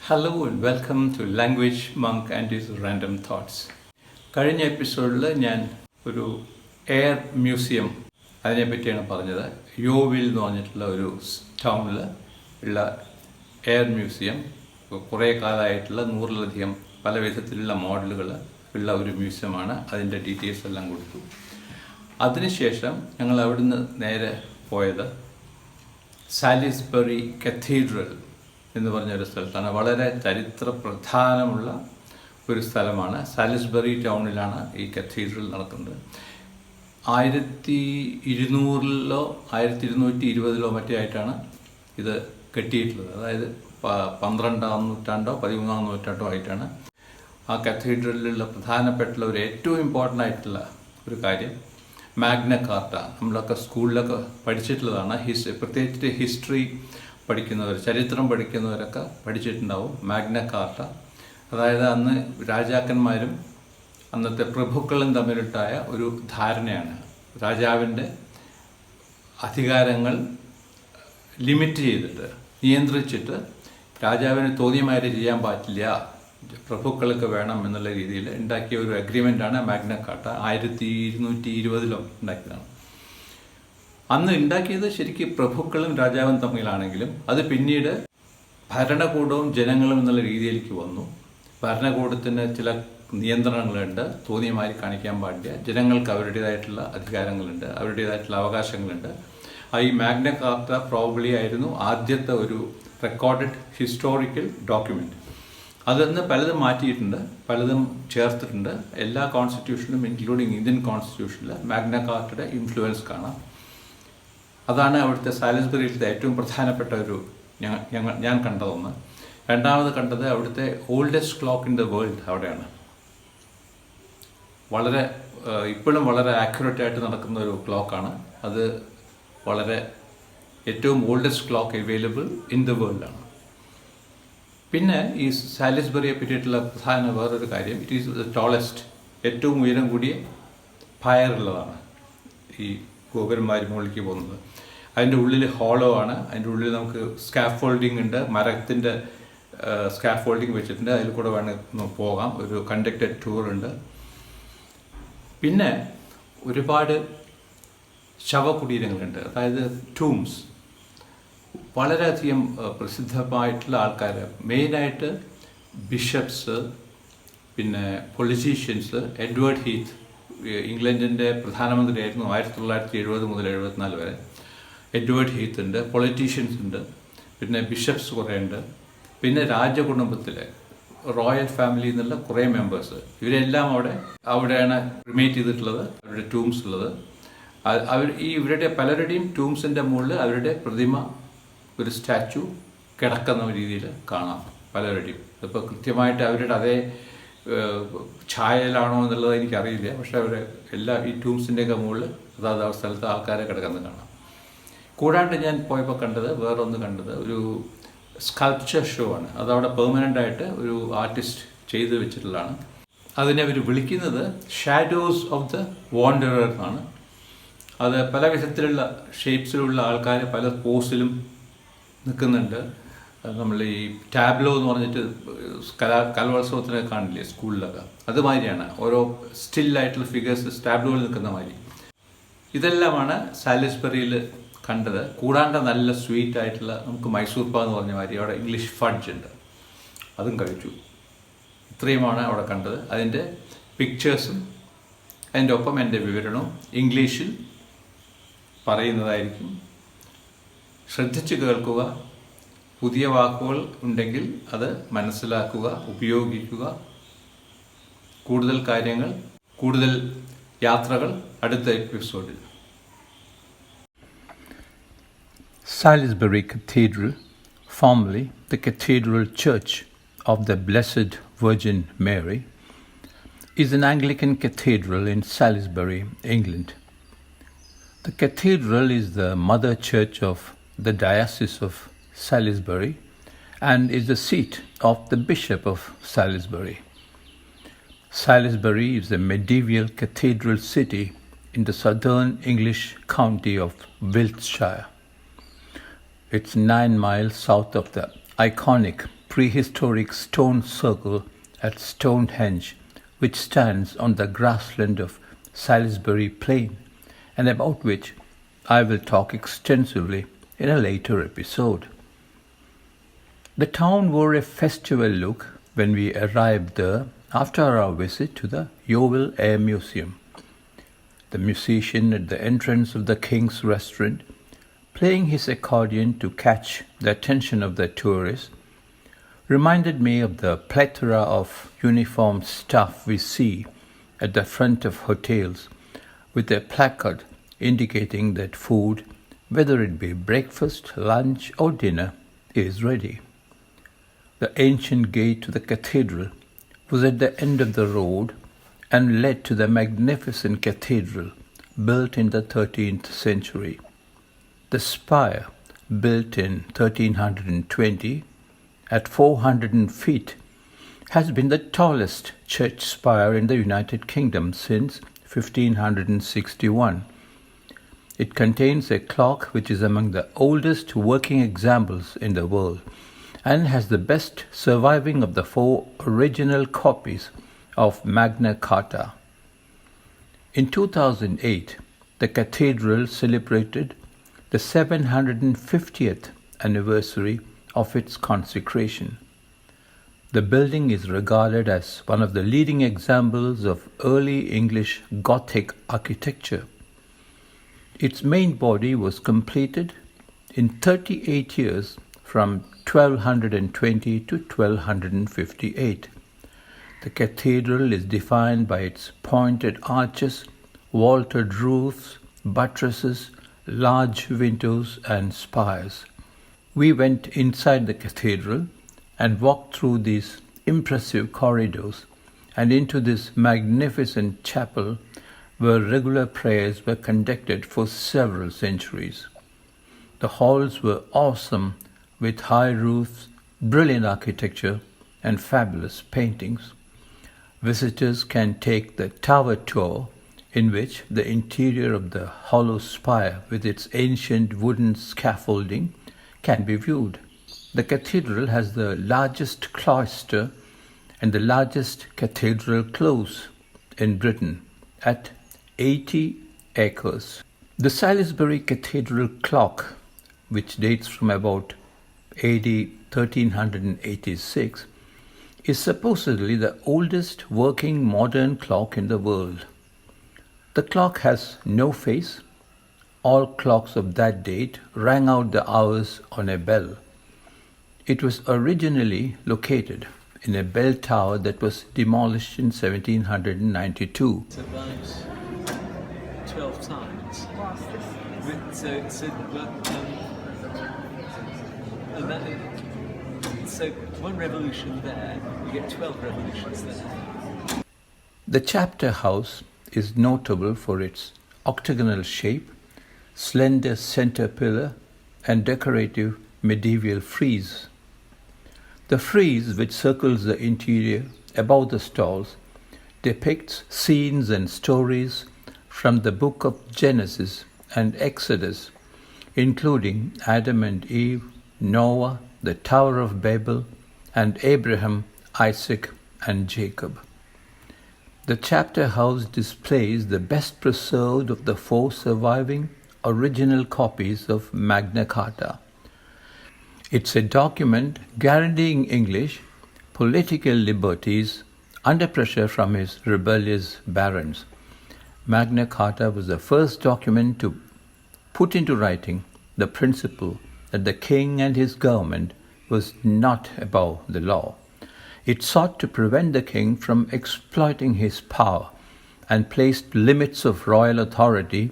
Hello and welcome to Language Monk and his Random Thoughts. കഴിഞ്ഞ എപ്പിസോഡിൽ ഞാൻ ഒരു എയർ മ്യൂസിയം അതിനെപ്പറ്റിയാണ് പറഞ്ഞത്. യോവിൽ എന്ന് പറഞ്ഞിട്ടുള്ള ഒരു ടൗണിൽ ഉള്ള എയർ മ്യൂസിയം കുറേ കാലമായിട്ടുള്ള 100-ലധികം പല വിധത്തിലുള്ള മോഡലുകൾ ഉള്ള ഒരു മ്യൂസിയമാണ്. അതിൻ്റെ ഡീറ്റെയിൽസ് എല്ലാം കൊടുത്തു. അതിനുശേഷം ഞങ്ങൾ അവിടുന്ന് നേരെ പോയത് സാലിസ്ബറി കത്തീഡ്രൽ എന്ന് പറഞ്ഞൊരു സ്ഥലത്താണ്. വളരെ ചരിത്ര പ്രധാനമുള്ള ഒരു സ്ഥലമാണ്. സാലിസ്ബറി ടൗണിലാണ് ഈ കത്തീഡ്രൽ നടക്കുന്നത്. 1200-ലോ 1220-ലോ മറ്റേ ആയിട്ടാണ് ഇത് കെട്ടിയിട്ടുള്ളത്. അതായത് 12-ാം നൂറ്റാണ്ടോ 13-ാം നൂറ്റാണ്ടോ ആയിട്ടാണ്. ആ കത്തീഡ്രലിലുള്ള പ്രധാനപ്പെട്ട ഒരു ഏറ്റവും ഇമ്പോർട്ടൻ്റ് ആയിട്ടുള്ള ഒരു കാര്യം മാഗ്ന കാർട്ട. നമ്മളൊക്കെ സ്കൂളിലൊക്കെ പഠിച്ചിട്ടുള്ളതാണ്. പ്രത്യേകിച്ച് ഹിസ്റ്ററി പഠിക്കുന്നവർ, ചരിത്രം പഠിക്കുന്നവരൊക്കെ പഠിച്ചിട്ടുണ്ടാവും. മാഗ്ന കാർട്ട അതായത് അന്ന് രാജാക്കന്മാരും അന്നത്തെ പ്രഭുക്കളും തമ്മിലുണ്ടായ ഒരു ധാരണയാണ്. രാജാവിൻ്റെ അധികാരങ്ങൾ ലിമിറ്റ് ചെയ്തിട്ട്, നിയന്ത്രിച്ചിട്ട് രാജാവിന് തോന്നിയമാതിരി ചെയ്യാൻ പറ്റില്ല, പ്രഭുക്കൾക്ക് വേണം എന്നുള്ള രീതിയിൽ ഉണ്ടാക്കിയ ഒരു അഗ്രിമെൻ്റാണ് മാഗ്ന കാർട്ട. 1220-ലോ ഉണ്ടാക്കിയതാണ്. അന്ന് ഉണ്ടാക്കിയത് ശരിക്കും പ്രഭുക്കളും രാജാവും തമ്മിലാണെങ്കിലും അത് പിന്നീട് ഭരണകൂടവും ജനങ്ങളും എന്നുള്ള രീതിയിലേക്ക് വന്നു. ഭരണകൂടത്തിന് ചില നിയന്ത്രണങ്ങളുണ്ട്, തോന്നിയമാതിരി കാണിക്കാൻ പാടില്ല. ജനങ്ങൾക്ക് അവരുടേതായിട്ടുള്ള അധികാരങ്ങളുണ്ട്, അവരുടേതായിട്ടുള്ള അവകാശങ്ങളുണ്ട്. ഈ മാഗ്ന കാർട്ട പ്രോബബ്ലി ആയിരുന്നു ആദ്യത്തെ ഒരു റെക്കോർഡഡ് ഹിസ്റ്റോറിക്കൽ ഡോക്യുമെൻ്റ്. അതൊന്ന് പലതും മാറ്റിയിട്ടുണ്ട്, പലതും ചേർത്തിട്ടുണ്ട്. എല്ലാ കോൺസ്റ്റിറ്റ്യൂഷനിലും ഇൻക്ലൂഡിങ് ഇന്ത്യൻ കോൺസ്റ്റിറ്റ്യൂഷനിൽ മാഗ്ന കാർട്ടയുടെ ഇൻഫ്ലുവൻസ് കാണാം. അതാണ് അവിടുത്തെ സാലിസ്ബറിയിലത്തെ ഏറ്റവും പ്രധാനപ്പെട്ട ഒരു ഞാൻ കണ്ടതൊന്ന്. രണ്ടാമത് കണ്ടത് അവിടുത്തെ oldest clock in the world അവിടെയാണ്. വളരെ ഇപ്പോഴും വളരെ ആക്യുറേറ്റ് ആയിട്ട് നടക്കുന്ന ഒരു ക്ലോക്കാണ് അത്. വളരെ ഏറ്റവും oldest clock available in the വേൾഡാണ്. പിന്നെ ഈ സാലിസ്ബറിയെ പറ്റിയിട്ടുള്ള പ്രധാന വേറൊരു കാര്യം, ഇറ്റ് ഈസ് ദ ടോളസ്റ്റ്, ഏറ്റവും ഉയരം കൂടിയ ഫയറുള്ളതാണ് ഈ ഗോപുരന്മാർ മുകളിലേക്ക് പോകുന്നത്. അതിൻ്റെ ഉള്ളിൽ ഹോളോ ആണ്. അതിൻ്റെ ഉള്ളിൽ നമുക്ക് സ്കാഫോൾഡിംഗ് ഉണ്ട്, മരത്തിൻ്റെ സ്കാഫോൾഡിംഗ് വെച്ചിട്ടുണ്ട്. അതിൽ കൂടെ വേണമെങ്കിൽ പോകാം. ഒരു കണ്ടക്റ്റഡ് ടൂർ ഉണ്ട്. പിന്നെ ഒരുപാട് ശവകുടീരങ്ങളുണ്ട്, അതായത് ടൂംസ്. വളരെയധികം പ്രസിദ്ധമായിട്ടുള്ള ആൾക്കാർ, മെയിനായിട്ട് ബിഷപ്സ്, പിന്നെ പൊളിറ്റീഷ്യൻസ്. എഡ്വേർഡ് ഹീത്ത് ഇംഗ്ലണ്ടിൻ്റെ പ്രധാനമന്ത്രിയായിരുന്നു 1970 മുതൽ 74 വരെ. എഡ്വേർഡ് ഹീത്ത് ഉണ്ട്, പൊളിറ്റീഷ്യൻസ് ഉണ്ട്, പിന്നെ ബിഷപ്സ് കുറേ ഉണ്ട്, പിന്നെ രാജകുടുംബത്തിലെ റോയൽ ഫാമിലി എന്നുള്ള കുറേ മെമ്പേഴ്സ്. ഇവരെല്ലാം അവിടെയാണ് ക്രിമേറ്റ് ചെയ്തിട്ടുള്ളത്, അവരുടെ ടൂംസ് ഉള്ളത്. ഇവരുടെ പലരുടെയും ടൂംസിൻ്റെ മുകളിൽ അവരുടെ പ്രതിമ, ഒരു സ്റ്റാച്ചു കിടക്കുന്ന രീതിയിൽ കാണാം പലരുടെയും. ഇപ്പോൾ കൃത്യമായിട്ട് അവരുടെ അതേ ഛായയിലാണോ എന്നുള്ളത് എനിക്കറിയില്ല. പക്ഷേ അവരെ എല്ലാ ഈ ടൂംസിൻ്റെയൊക്കെ മുകളിൽ അതാത് സ്ഥലത്ത് ആൾക്കാരെ കിടക്കുന്നത് കാണാം. കൂടാണ്ട് ഞാൻ പോയപ്പോൾ വേറൊന്ന് കണ്ടത് ഒരു സ്കൾപ്ചർ ഷോ ആണ്. അതവിടെ പെർമനൻ്റായിട്ട് ഒരു ആർട്ടിസ്റ്റ് ചെയ്ത് വെച്ചിട്ടുള്ളതാണ്. അതിനെ അവർ വിളിക്കുന്നത് ഷാഡോസ് ഓഫ് ദ വാണ്ടറർ എന്നാണ്. അത് പല വിധത്തിലുള്ള ഷേപ്സിലുള്ള ആൾക്കാർ പല പോസിലും നിൽക്കുന്നുണ്ട്. നമ്മൾ ഈ ടാബ്ലോ എന്ന് പറഞ്ഞിട്ട് കലോത്സവത്തിനൊക്കെ കാണില്ലേ സ്കൂളിലൊക്കെ, അതുമാതിരിയാണ്. ഓരോ സ്റ്റില്ലായിട്ടുള്ള ഫിഗേഴ്സ് ടാബ്ലോയിൽ നിൽക്കുന്ന മാതിരി. ഇതെല്ലാമാണ് സാലിസ്ബറിയിൽ കണ്ടത്. കൂടാണ്ട് നല്ല സ്വീറ്റ് ആയിട്ടുള്ള നമുക്ക് മൈസൂർ പാവ് എന്ന് പറഞ്ഞ മാതിരി അവിടെ ഇംഗ്ലീഷ് ഫഡ്ജ് ഉണ്ട്, അതും കഴിച്ചു. ഇത്രയുമാണ് അവിടെ കണ്ടത്. അതിൻ്റെ പിക്ചേഴ്സും അതിൻ്റെ ഒപ്പം എൻ്റെ വിവരണവും ഇംഗ്ലീഷിൽ പറയുന്നതായിരിക്കും. ശ്രദ്ധിച്ച് കേൾക്കുക. പുതിയ വാക്കുകൾ ഉണ്ടെങ്കിൽ അത് മനസ്സിലാക്കുക, ഉപയോഗിക്കുക. കൂടുതൽ കാര്യങ്ങൾ, കൂടുതൽ യാത്രകൾ അടുത്ത എപ്പിസോഡിൽ. Salisbury Cathedral, formerly the Cathedral Church of the Blessed Virgin Mary, is an Anglican cathedral in Salisbury, England. The cathedral is the mother church of the Diocese of Salisbury and is the seat of the Bishop of Salisbury. Salisbury is a medieval cathedral city in the southern English county of Wiltshire. It's 9 miles south of the iconic prehistoric stone circle at Stonehenge, which stands on the grassland of Salisbury Plain, and about which I will talk extensively in a later episode. The town wore a festival look when we arrived there after our visit to the Yeovil Air Museum. The musician at the entrance of the King's Restaurant, playing his accordion to catch the attention of the tourists, reminded me of the plethora of uniformed staff we see at the front of hotels with a placard indicating that food, whether it be breakfast, lunch or dinner, is ready. The ancient gate to the cathedral was at the end of the road and led to the magnificent cathedral built in the 13th century. The spire, built in 1320 at 400 feet, has been the tallest church spire in the United Kingdom since 1561. It contains a clock which is among the oldest working examples in the world and has the best surviving of the 4 original copies of Magna Carta. In 2008, the cathedral celebrated the 750th anniversary of its consecration. The building is regarded as one of the leading examples of early English Gothic architecture. Its main body was completed in 38 years from 1220 to 1258. The cathedral is defined by its pointed arches, vaulted roofs, buttresses, large windows and spires. We went inside the cathedral and walked through these impressive corridors and into this magnificent chapel where regular prayers were conducted for several centuries. The halls were awesome with high roofs, brilliant architecture, and fabulous paintings. Visitors can take the tower tour, in which the interior of the hollow spire with its ancient wooden scaffolding can be viewed. The cathedral has the largest cloister and the largest cathedral close in Britain at 80 acres. The Salisbury Cathedral clock, which dates from about AD 1386, is supposedly the oldest working modern clock in the world. The clock has no face. All clocks of that date rang out the hours on a bell. It was originally located in a bell tower that was demolished in 1792. Survives 12 times. So one revolution there, you get 12 revolutions there. The chapter house is notable for its octagonal shape, slender center pillar, and decorative medieval frieze. The frieze, which circles the interior above the stalls, depicts scenes and stories from the book of Genesis and Exodus, including Adam and Eve, Noah, the Tower of Babel, and Abraham, Isaac, and Jacob. The chapter house displays the best preserved of the 4 surviving original copies of Magna Carta. It's a document guaranteeing English political liberties under pressure from his rebellious barons. Magna Carta was the first document to put into writing the principle that the king and his government was not above the law. It sought to prevent the king from exploiting his power and placed limits of royal authority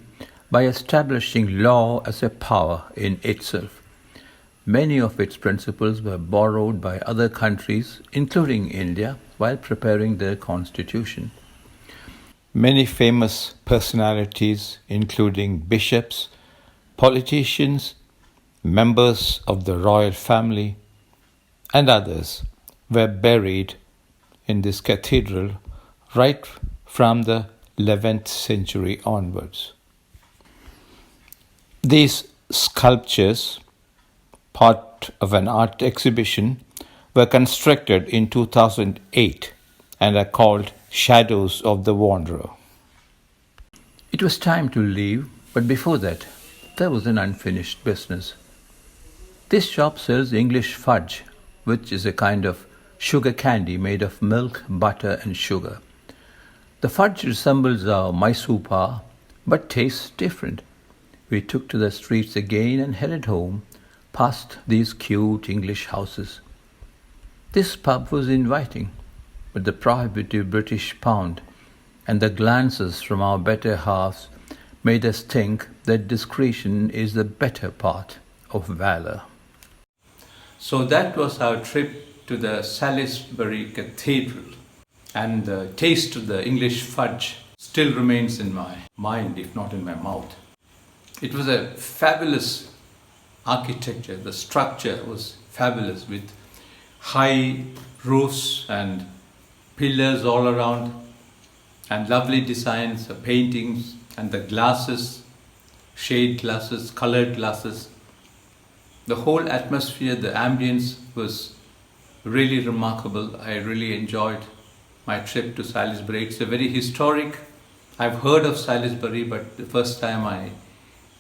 by establishing law as a power in itself. Many of its principles were borrowed by other countries, including India, while preparing their constitution. Many famous personalities, including bishops, politicians, members of the royal family, and others, were buried in this cathedral right from the 11th century onwards. These sculptures, part of an art exhibition, were constructed in 2008 and are called Shadows of the Wanderer. It was time to leave, but before that, there was an unfinished business. This shop sells English fudge, which is a kind of sugar candy made of milk, butter, and sugar. The fudge resembles our Mysore pa, but tastes different. We took to the streets again and headed home, past these cute English houses. This pub was inviting, but the prohibitive British pound and the glances from our better halves made us think that discretion is the better part of valor. So that was our trip to the Salisbury Cathedral, and the taste of the English fudge still remains in my mind, if not in my mouth. It was a fabulous architecture. The structure was fabulous with high roofs and pillars all around and lovely designs, paintings, and the glasses, shade glasses, colored glasses. The whole atmosphere, the ambience was really remarkable. I really enjoyed my trip to Salisbury. It's a very historic. I've heard of Salisbury, but the first time I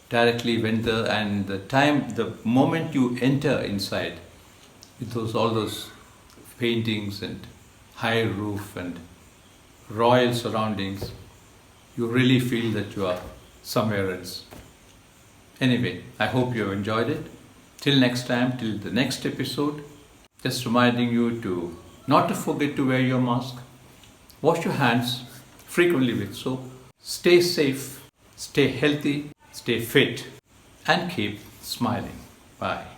directly went there, and the moment you enter inside, with all those paintings and high roof and royal surroundings, you really feel that you are somewhere else. Anyway, I hope you have enjoyed it. Till next time, till the next episode, just reminding you to not to forget to wear your mask, wash your hands frequently with soap, stay safe, stay healthy, stay fit, and keep smiling. Bye.